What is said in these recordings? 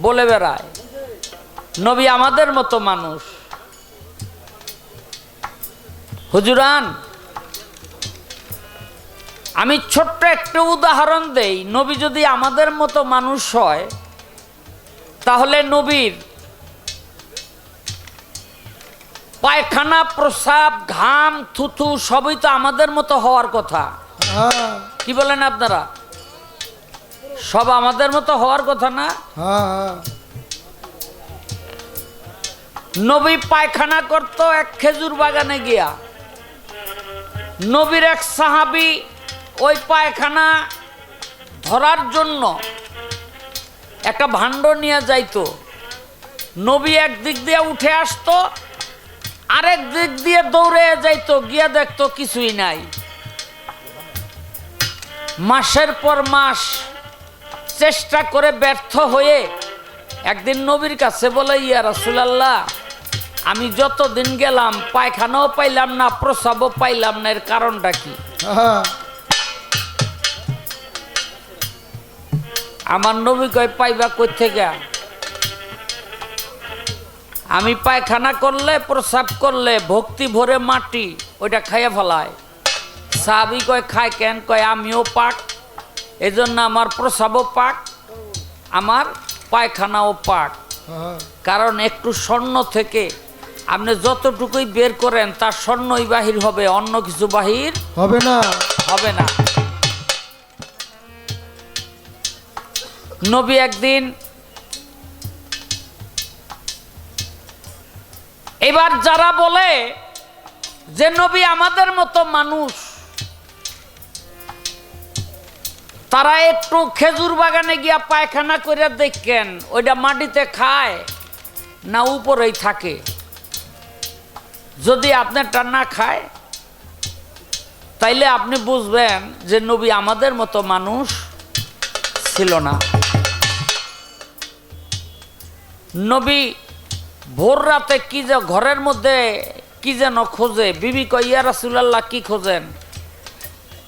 বলে বেড়ায় নবী আমাদের মতো মানুষ। হুজুরান, আমি ছোট্ট একটা উদাহরণ দেই। নবী যদি আমাদের মতো মানুষ হয়, তাহলে নবীর পায়খানা, প্রস্রাব, ঘাম, থুথু সবই তো আমাদের মতো হওয়ার কথা। কি বলেন আপনারা? সব আমাদের মতো হওয়ার কথা না? নবী পায়খানা করত এক খেজুর বাগানে গিয়া। নবীর এক সাহাবী ওই পায়খানা ধরার জন্য একটা ভাণ্ড নিয়ে যাইতো। নবী এক দিক দিয়ে উঠে আসতো, আরেক দিক দিয়ে দৌড়ে যাইতো, গিয়া দেখতো কিছুই নাই। মাসের পর মাস চেষ্টা করে ব্যর্থ হয়ে একদিন নবীর কাছে বলে, ইয়া রাসূলুল্লাহ, আমি যতদিন গেলাম পায়খানাও পাইলাম না, প্রস্রাবও পাইলাম না, এর কারণটা কি? আমার নবী কয়, পাইবা কই থেকে? আমি পায়খানা করলে, প্রস্রাব করলে ভক্তি ভরে মাটি ওইটা খাইয়া ফেলায়। সাহাবী কয়, খায় কেন? কয়, আমিও পাক, এজন্য আমার প্রস্রাবও পাক, আমার পায়খানাও পাক। কারণ একটু স্বর্ণ থেকে আপনি যতটুকুই বের করেন তার স্বর্ণই বাহির হবে, অন্য কিছু বাহির হবে না, হবে না। নবী একদিন, এবার যারা বলে যে নবী আমাদের মতো মানুষ, তারা একটু খেজুর বাগানে গিয়া পায়খানা করে দেখেন ওইটা মাটিতে খায় না উপরেই থাকে। যদি আপনারটা না খায় তাইলে আপনি বুঝবেন যে নবী আমাদের মতো মানুষ ছিল না। নবী ভোর রাতে কি যে ঘরের মধ্যে কি যেন খোঁজে। বিবি কয়, ইয়া রাসূলুল্লাহ, কি খোঁজেন?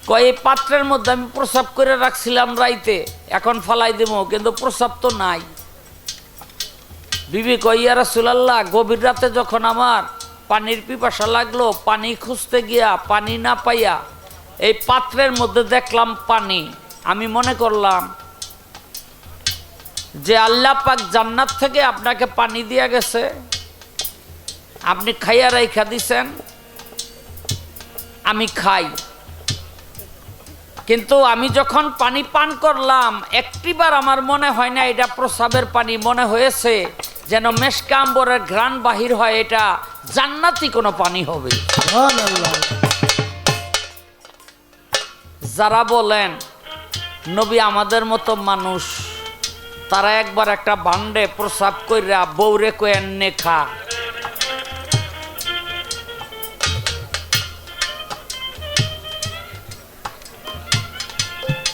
কয়, এই পাত্রের মধ্যে আমি প্রস্রাব করে রাখছিলাম রাইতে, এখন ফালাই দেবো, কিন্তু প্রস্রাব তো নাই। বিবি কয়, ইয়া রাসূলুল্লাহ, গভীর রাতে যখন আমার পানির পিপাসা লাগলো, পানি খুঁজতে গিয়া পানি না পাইয়া এই পাত্রের মধ্যে দেখলাম পানি। আমি মনে করলাম যে আল্লাহ পাক জান্নাত থেকে আপনাকে পানি দিয়া গেছে, আপনি খাইয়া রাইখা দিছেন, আমি খাই। কিন্তু আমি যখন পানি পান করলাম, একটিবার আমার মনে হয় না এটা প্রস্রাবের পানি, মনে হয়েছে যেন মেশকা আম্বরের ঘ্রাণ বাহির হয়, এটা জান্নাতি কোনো পানি হবে। যারা বলেন নবী আমাদের মতো মানুষ, তারা একবার একটা ভান্ডে প্রস্রাব কইরা বউরে কয়েন নে খা।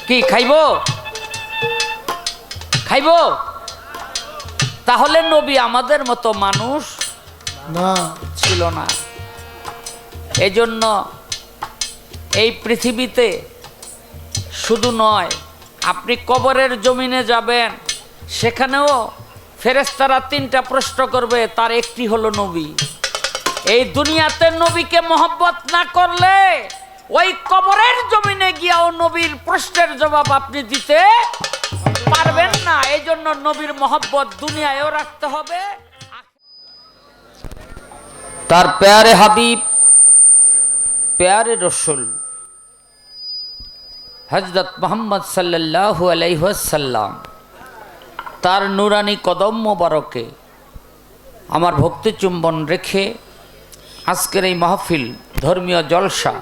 কি খাইব? খাইব? তাহলে নবী আমাদের মতো মানুষ না, ছিল না। এজন্য এই পৃথিবীতে শুধু নয়, আপনি কবরের জমিনে যাবেন, সেখানেও ফেরেশতারা তিনটা প্রশ্ন করবে, তার একটি হলো নবী। এই দুনিয়াতে নবীকে মহব্বত না করলে ওই কবরের জমিনে গিয়াও নবীর প্রশ্নের জবাব আপনি দিতে পারবেন না। এই জন্য নবীর মহব্বত দুনিয়ায়ও রাখতে হবে। তার প্যারে হাবিব, প্যারে রসুল হযরত মুহাম্মদ সাল্লাল্লাহু আলাইহি ওয়াসাল্লাম, তার নুরানি কদম মোবারকে আমার ভক্তি চুম্বন রেখে আজকের এই মাহফিল, ধর্মীয় জলসা,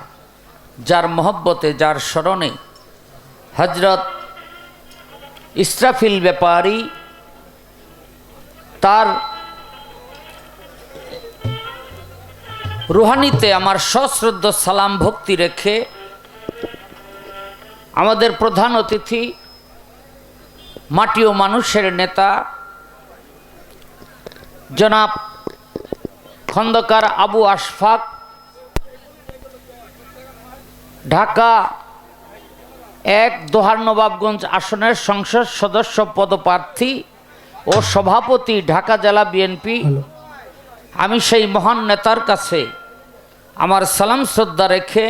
যার মহব্বতে, যার স্মরণে হযরত ইসরাফিল ব্যাপারী তার রুহানিতে আমার সশ্রদ্ধ সালাম ভক্তি রেখে আমাদের প্রধান অতিথি, মাটি ও মানুষের নেতা জনাব খন্দকার আবু আশফাক, ঢাকা ১ দোহার নবাবগঞ্জ আসনের সংসদ সদস্য পদপ্রার্থী, ও সভাপতি ঢাকা জেলা বিএনপি, আমি সেই মহান নেতার কাছে আমার সালাম শ্রদ্ধা রেখে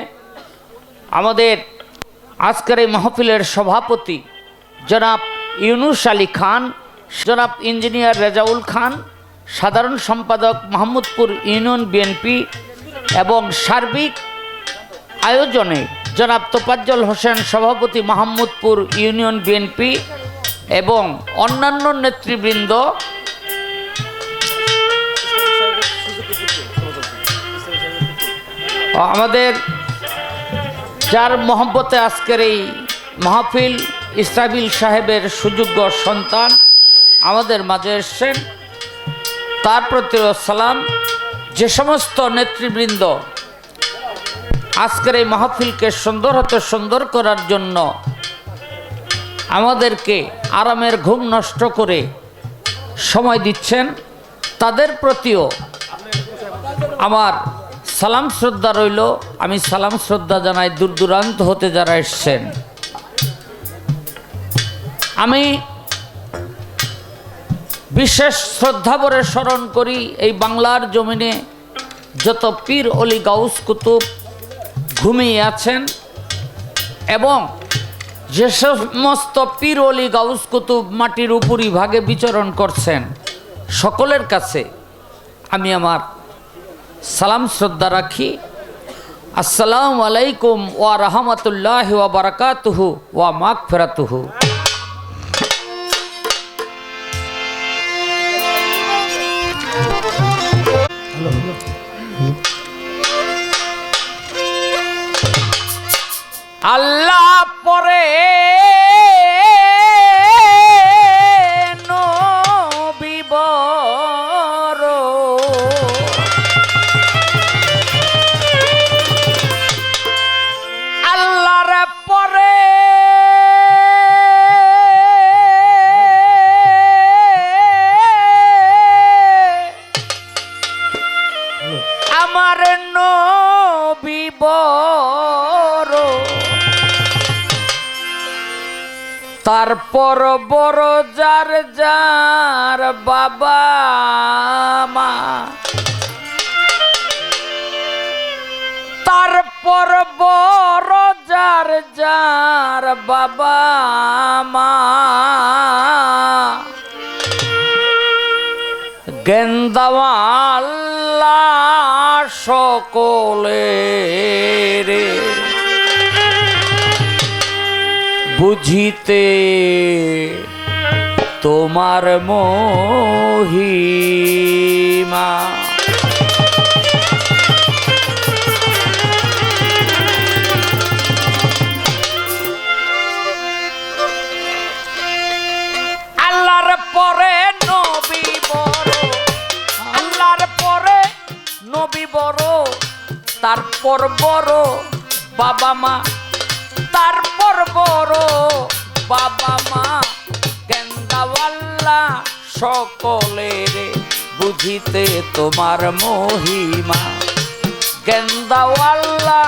আমাদের আজকের এই মাহফিলের সভাপতি জনাব ইউনুস আলী খান, জনাব ইঞ্জিনিয়ার রেজাউল খান, সাধারণ সম্পাদক মাহমুদপুর ইউনিয়ন বিএনপি এবং সার্বিক আয়োজনে জনাব তোফাজ্জল হোসেন সভাপতি মাহমুদপুর ইউনিয়ন বিএনপি এবং অন্যান্য নেতৃবৃন্দ, আমাদের যার মহব্বতে আজকের এই মাহফিল ইসরাফিল সাহেবের সুযোগ্য সন্তান আমাদের মাঝে এসছেন, তার প্রতি সালাম। যে সমস্ত নেতৃবৃন্দ আজকের এই মাহফিলকে সুন্দর হতে সুন্দর করার জন্য আমাদেরকে আরামের ঘুম নষ্ট করে সময় দিচ্ছেন, তাদের প্রতিও আমার সালাম শ্রদ্ধা রইল। আমি সালাম শ্রদ্ধা জানাই দূর দূরান্ত হতে যারা এসছেন। আমি বিশেষ শ্রদ্ধা ভরে স্মরণ করি এই বাংলার জমিনে যত পীর অলি গাউস কুতুব ঘুমিয়ে আছেন এবং যে সমস্ত পীর অলি গাউস কুতুব মাটির উপরি ভাগে বিচরণ করছেন, সকলের কাছে আমি আমার সালাম শ্রদ্ধা রাখি। আসসালামু আলাইকুম ওয়া রাহমাতুল্লাহি ওয়া বারাকাতুহু ওয়া মাগফিরাতুহু। আল্লাহ পরে নবী বড়, আল্লাহর পরে আমার নবী বড়, তারপর বড় যার যার বাবা মা, তারপর বড় যার যার বাবা মা, গেন্দাওয়াল্লা সকলের বুঝিতে তোমার মহিমা। আল্লাহর পরে নবী বড়, আল্লাহর পরে নবী বড়, তারপর বড় বাবা মা, তারপর বড় বাবা মা, গেন্দাওয়াল্লা সকলের বুঝিতে তোমার মহিমা, গেন্দাওয়াল্লা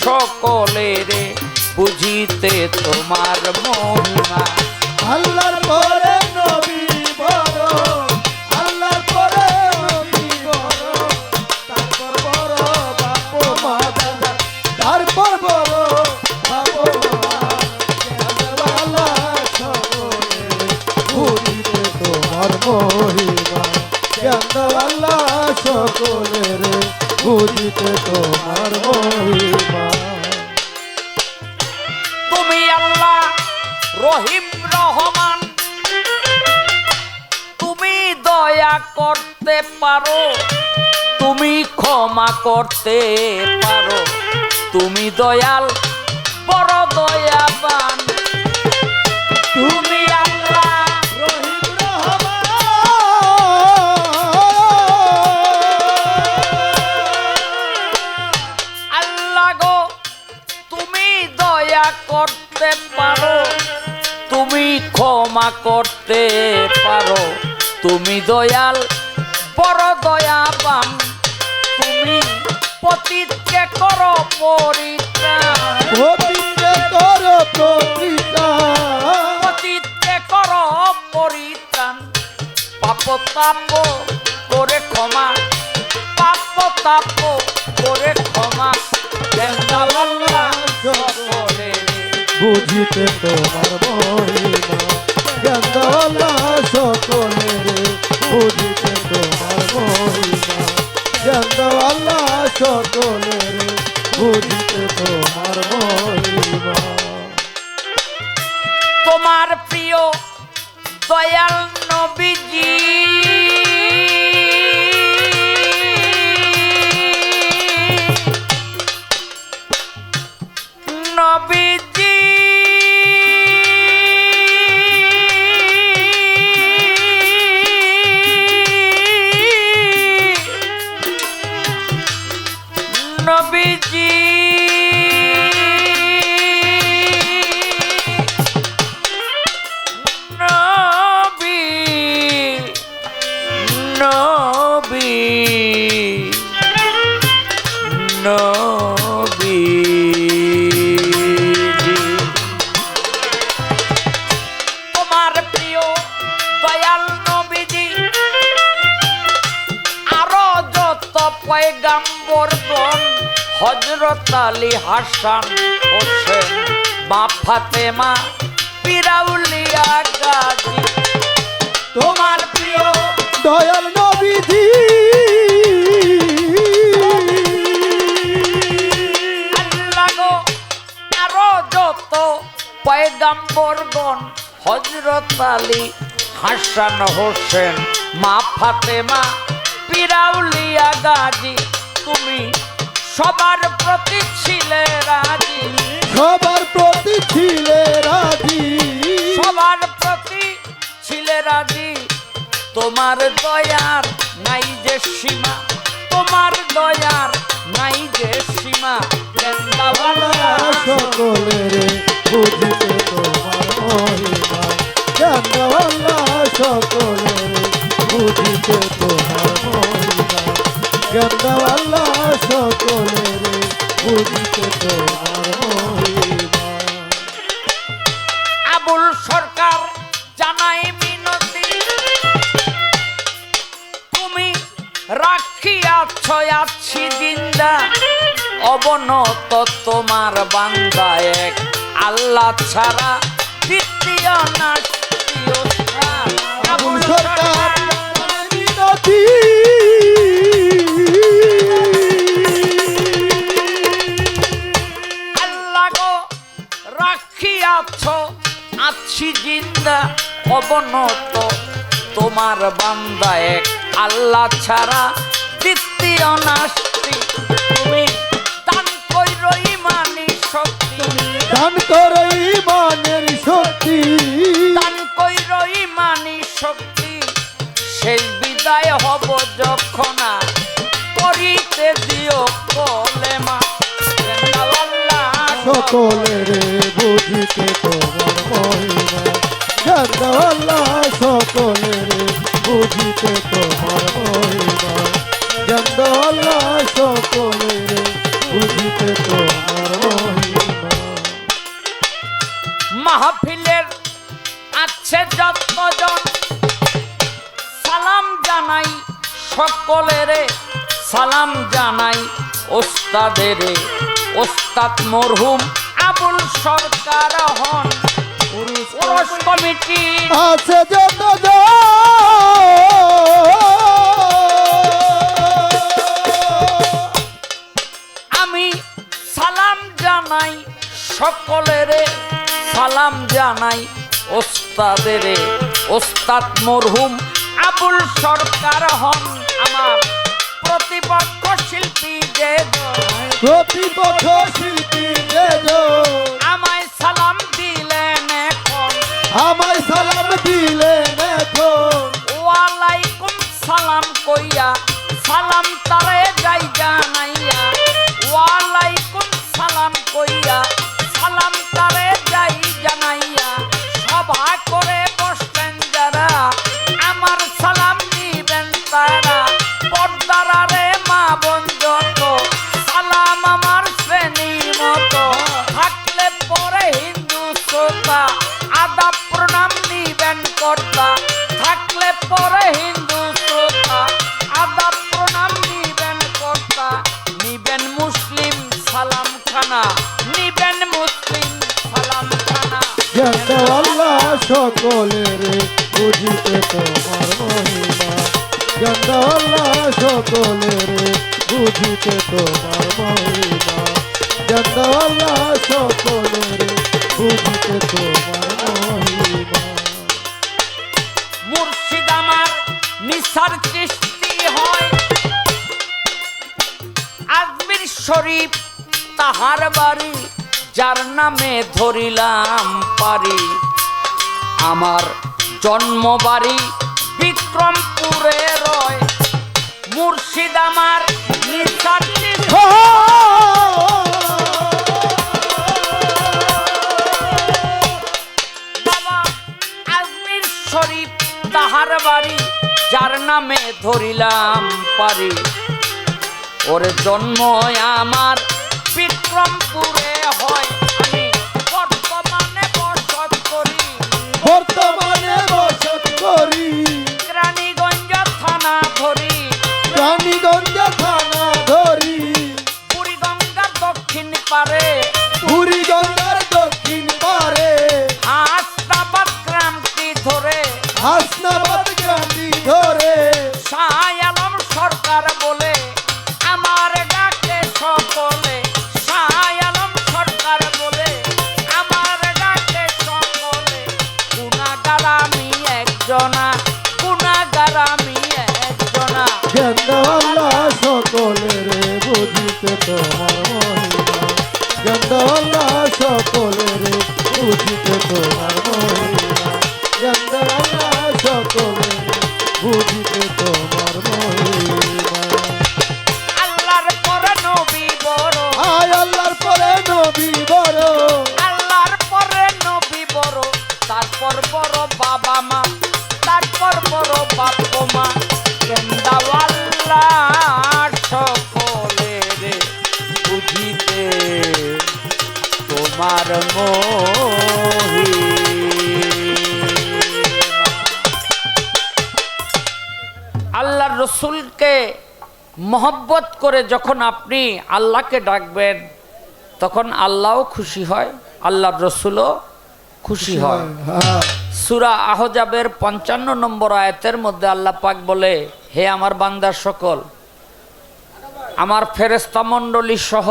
সকলের বুঝিতে তোমার মহিমা। আল্লাহর পরে নবী বড়, আল্লাহর পরে নবী বড়, তারপর বড় বাপ মা দাদা, তারপর বড় বাপ মা, আল্লাহ সকলে বুঝিতে তোমার মহিমা, আল্লাহ সকলের বুঝিতে তোমার মহিমা। তুমি আল্লাহ রহিম রহমান, তুমি দয়া করতে পারো, তুমি ক্ষমা করতে পারো, তুমি দয়াল বড় দয়াবান, তুমি আল্লাহ রহিম রহমান, আল্লাহ গো তুমি দয়া করতে পারো, তুমি ক্ষমা করতে পারো, তুমি দয়াল বড় দয়াবান, তুমি পতিতকে করো পরিত্রাণ, পতিতকে করো পরিত্রাণ, পতিতকে করো পরিত্রাণ, তাপ করে ক্ষমা, পাপ তাপ করে ক্ষমা দেন দাও আল্লাহ সকলের। বুঝিতে তোমার মহিমা জ্ঞান দাও আল্লাহ সকলের, বুঝিতে তোমার মহিমা জ্ঞান দাও আল্লাহ সকলের, বুঝিতে তোমার মহিমা। তোমার প্রিয় দয়াল নবীজি নবীজি নবীজি তোমার প্রিয় দয়াল নবীজি আরো যত পয়গাম্বরগণ হযরত আলী, হাসান, হোসেন, মা ফাতেমা, পিরাউলিয়া গাজী। তোমার প্রিয় দয়াল নবীজি আল্লাহ গো আরো যত পয়গাম্বরগণ হযরত আলী, হাসান, হোসেন, মা ফাতেমা, পিরাউলিয়া গাজী, তুমি সবার প্রতি ছিলে রাজি, সবার প্রতি ছিলে রাজি, সবার প্রতি ছিলে রাজি। তোমার দয়ার নাই যে সীমা, তোমার দয়ার নাই যে সীমা দেন দাও আল্লাহ সকলের, বুঝিতে তোমার মহিমা জ্ঞান দাও আল্লাহ সকলের, বুঝিতে তোমার মহিমা জ্ঞান দাও আল্লাহ সকলের, বুঝিতে তোমার মহিমা। আবুল সরকার জানাই মিনতি, তুমি রাখিয়াছ আছি জিন্দা, অবনত তোমার বান্দা এক, আল্লাহ ছাড়া দ্বিতীয় নাস্তিয় স্থান। আবুল সরকার মিনতি, আল্লাহ গো রাখিয়াছ আছি জিন্দা, অবনত তোমার বান্দা এক, আল্লাহ ছাড়া দ্বিতীয় নাস্তি। তুমি দান কইর ইমানি শক্তি, দান করো ইমানের শক্তি, দান কইর ইমানি শক্তি, শেষ বিদায় হব যখন করিতে দিও কলেমা দেন দাও আল্লাহ সকলের, বুঝিতে তোমার মহিমা জ্ঞান দাও আল্লাহ সকলের, বুঝিতে তোমার মহিমা জ্ঞান দাও আল্লাহ সকলের, বুঝিতে তোমার মহিমা। মাহফিলের আছে যতজন সালাম জানাই সকলেরে, সালাম জানাই ওস্তাদেরে, ওস্তাদ মরহুম আবুল সরকার হন ওরস কমিটি। আছে যত আমি সালাম জানাই সকলেরে, সালাম জানাই ওস্তাদেরে, ওস্তাদ মরহুম আবুল সরকার হন আমার প্রতিপক্ষ শিল্পী যে প্রতিপক্ষ শিল্পী আমায় সালাম দিলেন এখন, আমায় সালাম দিলেন এখন, ওয়ালাইকুম সালাম কইয়া সালাম তারে যাই জানাইয়া, ওয়ালাইকুম সালাম কইয়া সালাম তারে যাই জানাইয়া, সভা করে বসলেন যারা আমার সালাম নিবেন তারা, পর্দারে মা বোন যত সালাম আমার শ্রেণী মতো, থাকলে পরে হিন্দু শ্রোতা আদাব প্রণাম নিবেন কর্তা, থাকলে সকলের বুঝিতে তোমার মহিমা জানদাল্লাহ সকলের বুঝিতে তোমার মহিমা জানদাল্লাহ সকলের বুঝিতে তোমার মহিমা মুর্শিদ আমার নিসার সৃষ্টি হয় আজমির শরীফ তাহার বাড়ি যার নামে ধরিলাম পারি আমার জন্মবাড়ি বিক্রমপুরে রয় মুর্শিদ আমার নিসার বাবা আজমির শরীফ তাহার বাড়ি যার নামে ধরিলাম পারি ওর জন্ম আমার বিক্রমপুরে হয় আমি বর্তমানে বসত করি রানীগঞ্জ থানা ধরি রানীগঞ্জ থানা ধরি বুড়িগঙ্গার দক্ষিণ পারে বুড়িগঙ্গার দক্ষিণ পারে হাসনাবাদ গ্রামটি ধরে হাসনাবাদ গ্রামটি ধরে শাহ আলম সরকার বলে আমার ডাকে সকলে শাহ আলম সরকার বলে আমার ডাকে সকলে গুনাগার আমি একজনা গুনাগার আমি একজনা জানদাল্লাহ সকলের বুঝিতে তোমার মহিমা জানদাল্লাহ সকলের বুঝিতে তোমার মহিমা জানদাল্লাহ সকলের বুঝিতে তোমার মহিমা আল্লাহর পরে নবী বড় আয় আল্লাহর পরে নবী বড় আল্লাহর পরে নবী বড় তারপর বড় বাবা মা তারপর বড় বাপ মা কেন্দাওয়াল্লাহ সকলের বুঝিতে তোমার মহিমা আল্লাহর রসুলকে মহব্বত করে যখন আপনি আল্লাহকে ডাকবেন তখন আল্লাহও খুশি হয় আল্লাহর রসুলও খুশি হয় হ্যাঁ সূরা আহজাবের ৫৫ নম্বর আয়াতের মধ্যে আল্লাহ পাক বলে হে আমার বান্দার সকল আমার ফেরেশতা মণ্ডলী সহ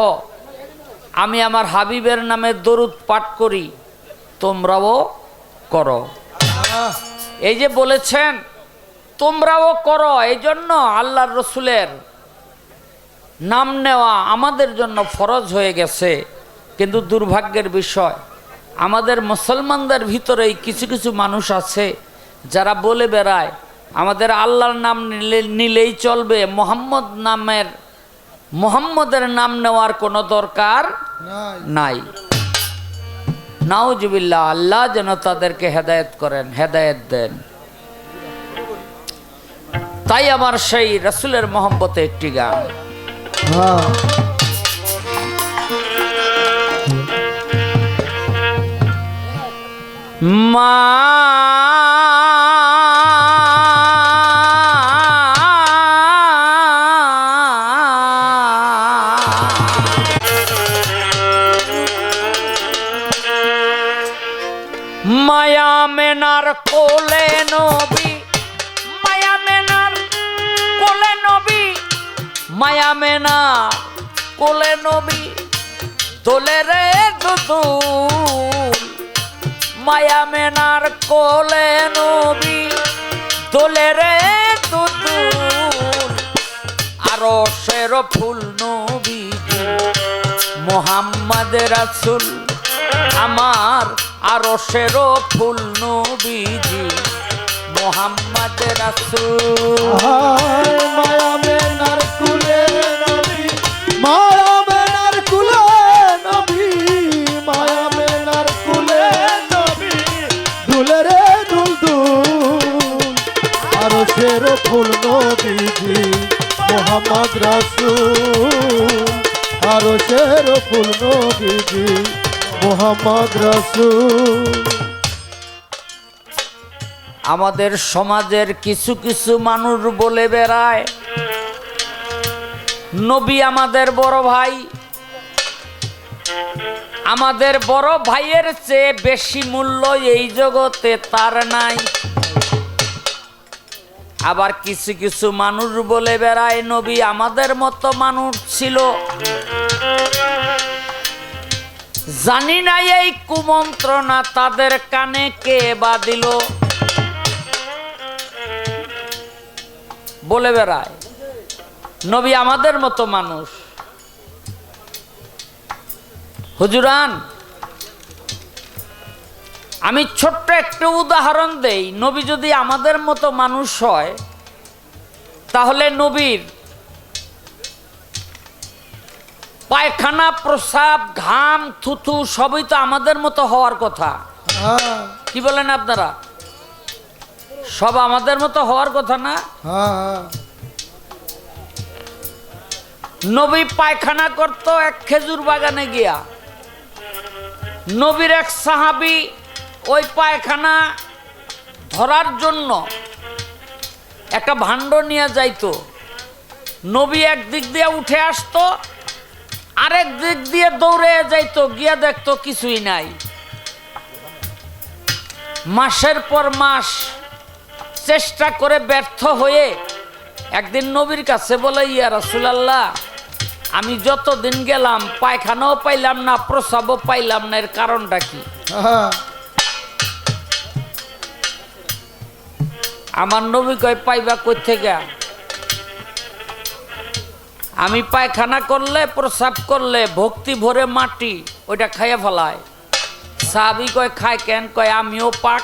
আমি আমার হাবিবের নামে দরুদ পাঠ করি তোমরাও করো এই যে বলেছেন তোমরাও করো এই জন্য আল্লাহর রসুলের নাম নেওয়া আমাদের জন্য ফরজ হয়ে গেছে কিন্তু দুর্ভাগ্যের বিষয় আমাদের মুসলমানদের ভিতরেই কিছু কিছু মানুষ আছে যারা বলে বেড়ায় আমাদের আল্লাহর নাম নিলেই চলবে মুহাম্মদের নাম নেওয়ার কোনো দরকার নাই নাউজুবিল্লাহ আল্লাহ যেন তাদেরকে হেদায়েত করেন হেদায়েত দেন তাই আমার সেই রাসূলের মহব্বতে একটি গান হ্যাঁ মা মায়া মেনার কোলে নবী মায়া মেনার কোলে নবী মায়া মেনার কোলে নবী দোলে রে দুদুল মায়া মেনার কোলে নবী দোলে রে দুদুল আরো শের ফুল নবী মোহাম্মদ রাসূল আমার আরো শের ফুল নবীজি মোহাম্মদ রাসূল মায়া মেনার কুলে নবী মায়া মেনার কুলে নবী মায়া মেনার কুলে নবী দুলে রে দুল দুল আর শের ফুল নবীজি মোহাম্মদ রাসূল আর শের ফুল নবীজি মোহাম্মদ রাসূল আমাদের সমাজের কিছু কিছু মানুষ বলে বেড়ায় নবী আমাদের বড় ভাই আমাদের বড় ভাইয়ের চেয়ে বেশি মূল্য এই জগতে তার নাই। আবার কিছু কিছু মানুষ বলে বেড়ায় নবী আমাদের মতো মানুষ ছিল। জানি না এই কুমন্ত্রণা তাদের কানে কে বা দিল। বলে বেড়ায় নবী আমাদের মতো মানুষ। হুজুরান, আমি ছোট্ট একটা উদাহরণ দেই। নবী যদি আমাদের মতো মানুষ হয় তাহলে নবীর পায়খানা, প্রসাব, ঘাম, থুথু সবই তো আমাদের মতো হওয়ার কথা। কি বলেন আপনারা? সব আমাদের মতো হওয়ার কথা না? নবী পায়খানা করত এক খেজুর বাগানে গিয়া। নবীর এক সাহাবী ওই পায়খানা ধরার জন্য একটা ভাণ্ড নিয়ে যাইতো। নবী এক দিক দিয়ে উঠে আসতো, আরেক দিক দিয়ে দৌড়ে যাইতো, গিয়া দেখতো কিছুই নাই। মাসের পর মাস চেষ্টা করে ব্যর্থ হয়ে একদিন নবীর কাছে বলে, ইয়া রাসূলুল্লাহ, আমি যতদিন গেলাম পায়খানাও পাইলাম না, প্রসাবও পাইলাম না, এর কারণটা কি? আমার নবী কয়, পাইবা কই থেকে? আমি পায়খানা করলে, প্রসাব করলে ভক্তি ভরে মাটি ওইটা খাইয়া ফেলায়। সাহাবী কয়, খায় কেন? কয়, আমিও পাক,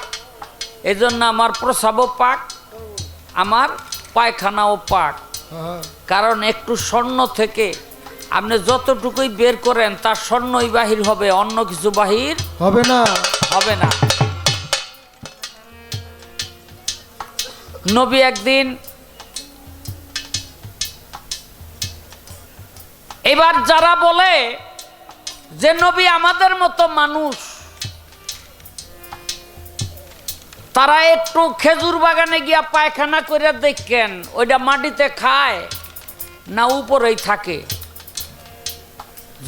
এজন্য আমার প্রসাবও পাক, আমার পায়খানাও পাক। কারণ একটু স্বর্ণ থেকে আপনি যতটুকুই বের করেন তার স্বর্ণই বাহির হবে, অন্য কিছু বাহির হবে না, হবে না। নবী একদিন এবার যারা বলে যে নবী আমাদের মতো মানুষ, তারা একটু খেজুর বাগানে গিয়া পায়খানা করে দেখেন ওইটা মাটিতে খায় না উপরেই থাকে।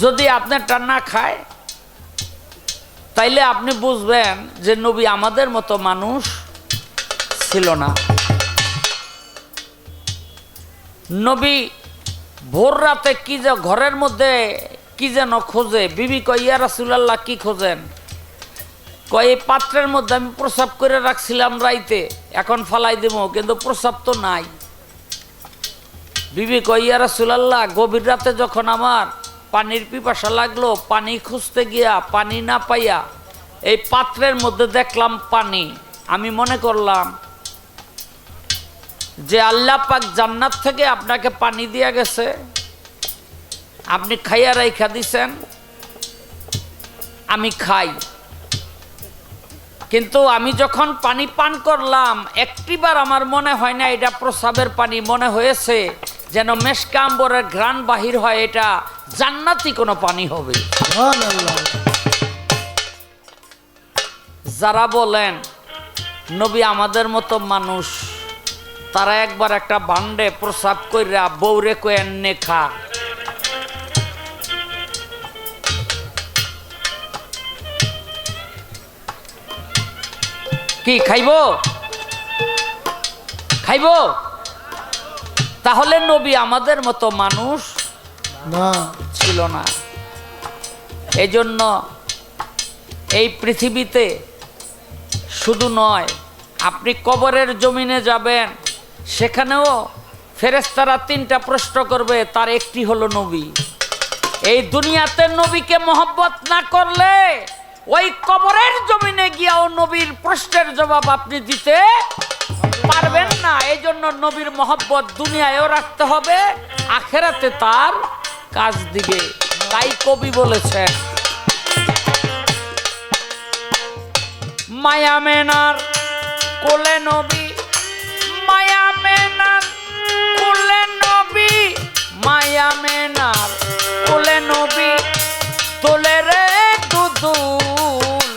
যদি আপনারটা না খায় তাইলে আপনি বুঝবেন যে নবী আমাদের মতো মানুষ ছিল না। নবী ভোর রাতে কি যে ঘরের মধ্যে কি যেন খোঁজে। বিবি কয়, ইয়া রাসূলুল্লাহ, কি খোঁজেন? কয়, এই পাত্রের মধ্যে আমি প্রসাব করে রাখছিলাম রাইতে, এখন ফালাই দেব, কিন্তু প্রসাব তো নাই। বিবি কয়, ইয়া রাসূলুল্লাহ, গভীর রাতে যখন আমার পানির পিপাসা লাগলো, পানি খুঁজতে গিয়া পানি না পাইয়া এই পাত্রের মধ্যে দেখলাম পানি। আমি মনে করলাম যে আল্লাহ পাক জান্নাত থেকে আপনাকে পানি দিয়া গেছে, আপনি খাইয়া রাইখা দিছেন, আমি খাই। কিন্তু আমি যখন পানি পান করলাম একটিবার আমার মনে হয় না এটা প্রসাবের পানি, মনে হয়েছে যেন মেশকা আম্বরের ঘ্রাণ বাহির হয়, এটা জান্নাতি কোনো পানি হবে। যারা বলেন নবী আমাদের মতো মানুষ, তারা একবার একটা ভান্ডে প্রসাব কইরা বউরে কয়েন নে খা। কি খাইব? খাইব? তাহলে নবী আমাদের মতো মানুষ না, ছিল না। এই জন্য এই পৃথিবীতে শুধু নয়, আপনি কবরের জমিনে যাবেন, সেখানেও ফেরেশতারা তিনটা প্রশ্ন করবে, তার একটি হলো নবী। এই দুনিয়াতে নবীকে মহব্বত না করলে ওই কবরের জমিনে গিয়াও নবীর প্রশ্নের জবাব আপনি দিতে পারবেন না। এই জন্য নবীর মহব্বত দুনিয়ায়ও রাখতে হবে, আখেরাতে তার কাজ দিবে। তাই কবি বলেছেন, মায়া মেনার কোলে নবী, মায়া মেনার কোলে নবী, মায়া মেনার কোলে নবী, তোলে রে দুদুল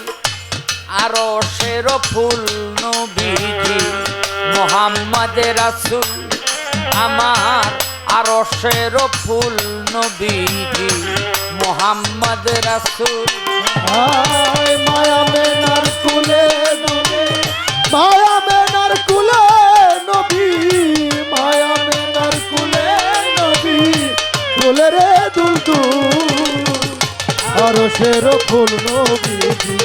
আরশের ফুল নবীজি মুহাম্মদ রাসূল আমার, আরশের ফুল নবীজি মুহাম্মদ রাসূল। আয় মায়া মেনার কুলে নবী মায়া মেনার কুলে নবী মায়া মেনার কুলে নবী দুলে রে দুল দুল আরো শের ফুল নবীজি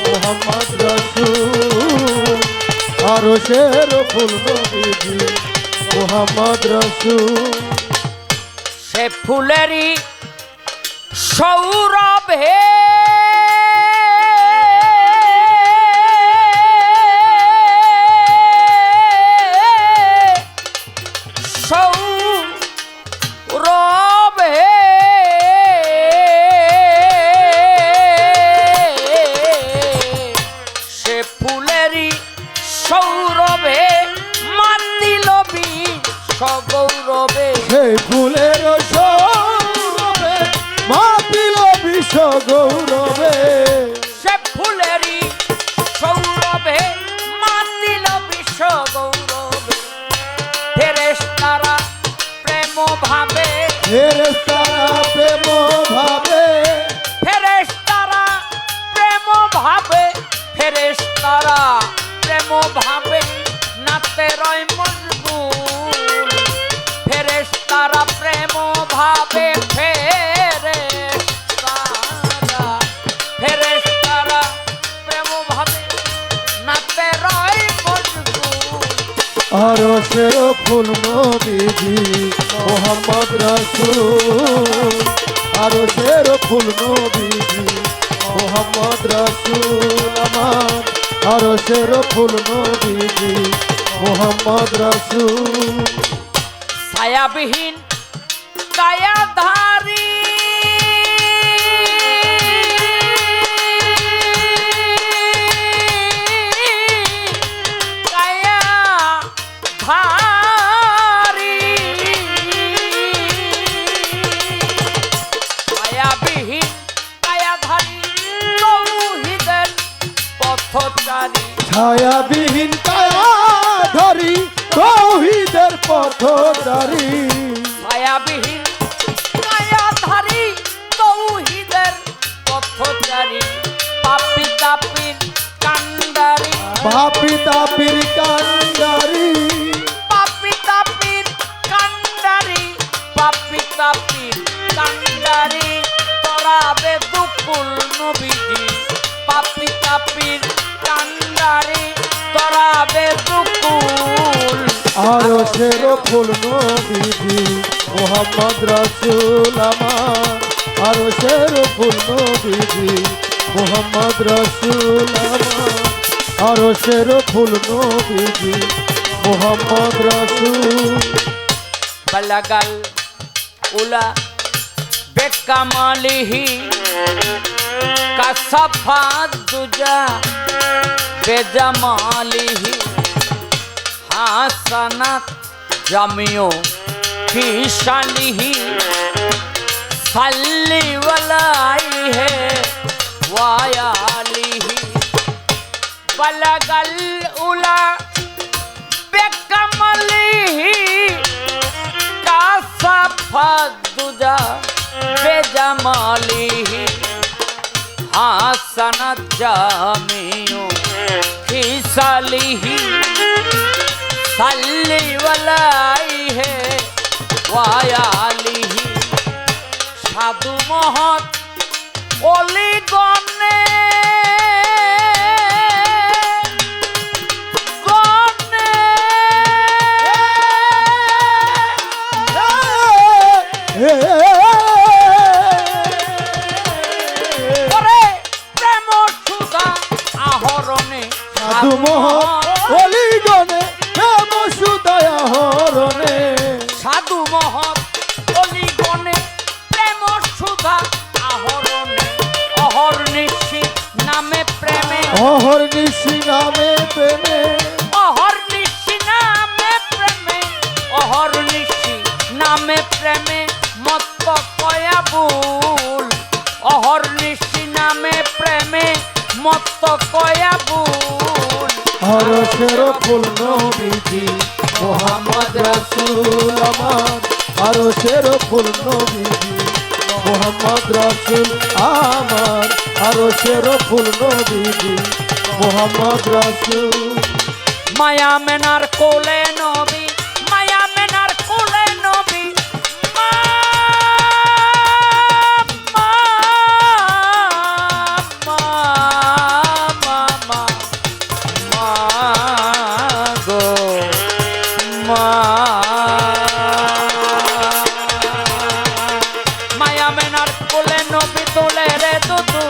মোহাম্মদ রাসূল আরো শের ফুল নবীজি মোহাম্মদ রাসূল সে ফুলেরই সৌরভে সৌরভে সে ফুলেরই সৌরভে মাতিল সগৌরবে সেই ফুলের সৌরভে মাতিল বিশ্ব গৌরবে সে ফুলেরই সৌরভে মাতিল বিশ্ব গৌরবে ফেরেশতারা প্রেম ভাবে ফেরেশতারা প্রেম ভাবে ফেরেশতারা প্রেম ভাবে ফেরেশতারা প্রেম ভাবে নাতে রয় মজবুর ফেরেশতারা প্রেম ভাবে ফেরেশতারা প্রেম ভাবে নাতে রয় মজবুর আরো শের ফুল নবীজি মোহাম্মদ রাসূল আরো শের ফুল নবীজি মোহাম্মদ রাসূল আমার আরো শের ফুল নবীজি মোহাম্মদ রাসূল ছায়াবিহীন কায়াধারী কায়াধারী ছায়াবিহীন কায়াধারী তৌহিদের পথচারী ছায়াবিহীন কায়া ধরি তৌহিদের পথচারী ছায়াবিহীন কায়াধারী তৌহিদের পথচারী পাপী তাপীর কান্ডারী পাপী তাপীর কান্ডারী পাপী তাপীর কান্ডারী পাপী তাপীর কান্ডারী তরাবে দুকুল নবীজি পাপী তাপীর কান্ডারী তরাবে দুকুল আরো শের ফুল নবীজি মোহাম্মদ রাসূল আমার আরো শের ফুল নবীজি মোহাম্মদ রাসূল আমার আরো শের ফুল নবীজি মোহাম্মদ রাসূল বলগল উলা বেকামালিহি কাসাফাত দুজা বেজামালিহি হাসানাত জামিও ফি শালিহি সাল্লি ওয়ালাইহি ওয়ায়ালিহি বলগল উলা বেকামালিহি কাসাফাত দুজা বেজামালিহি হাসানাত জামিও ফি শালিহি সাল্লি ওয়ালাইহি ওয়ায়ালিহি সাধু মহৎ অলি গণে গণে ওরে প্রেম সুধা আহরণে সাধু মহৎ অলিগণে প্রেম সুদয় হরণে সাধু মহৎ অলিগণে প্রেম সুধা আহরণে অহর্নিশি নামে প্রেমে অহর্নিশি নামে প্রেমে অহর্নিশি নামে প্রেমে অহর্নিশি নামে প্রেমে মত্ত কয়াবুল অহর্নিশি নামে প্রেমে মত্ত কয়াবুল আরো শের ফুল নবীজি মোহাম্মদ রাসূল আমার আরো শের ফুল নবীজি মোহাম্মদ রাসূল আমার আরশের ফুল নবীজি মোহাম্মদ রাসূল মায়া মেনার কোলে নবী মায়া মেনার কোলে নবী মা, মা, মা, মা, মা, মা গো মা। মায়া মেনার কোলে নবী তোলে রে দুদু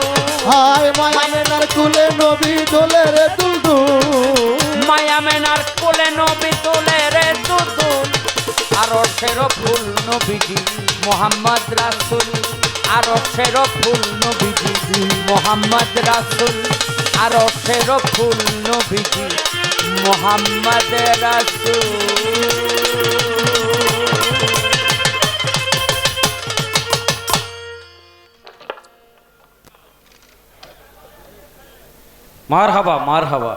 হায় মায়ামেনার কুলে নবী দোলে রে দুলদুল মায়া মেনার কোলে নবী তোলে রে দুদুল আরশের ফুল নবীজি মোহাম্মদ রাসূল আরশের ফুল নবীজি মোহাম্মদ রাসূল আরশের ফুল নবীজি মোহাম্মদ রাসূল। মারহাবা মারহাবা।